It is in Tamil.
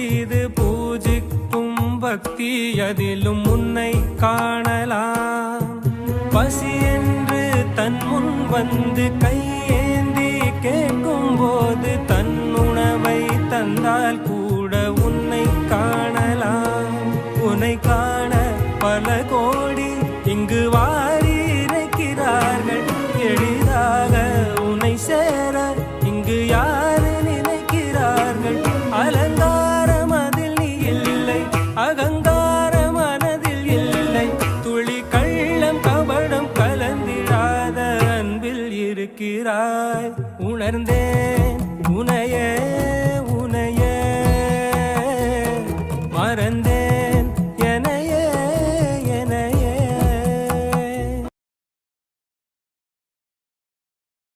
செய்து பூஜிக்கும் பக்தி அதிலும் உன்னை காணலாம். பசி என்று தன் முன் வந்து கையேந்தி கேட்கும் போது தன் உணவை தந்தால் கூட உன்னை காணலாம். உன்னை காண பல கோடி இங்கு வாரி இறைக்கிறார்கள். எளிதாக உன்னை சேர இங்கு யாரு நினைக்கிறார்கள். அலங்காரம் அதில் நீ இல்லை, அகங்கார மனதில் இல்லை. துளி கள்ளம் கபடம் கலந்திடாத அன்பில் இருக்கிறாய். உணர்ந்தேன் உனையே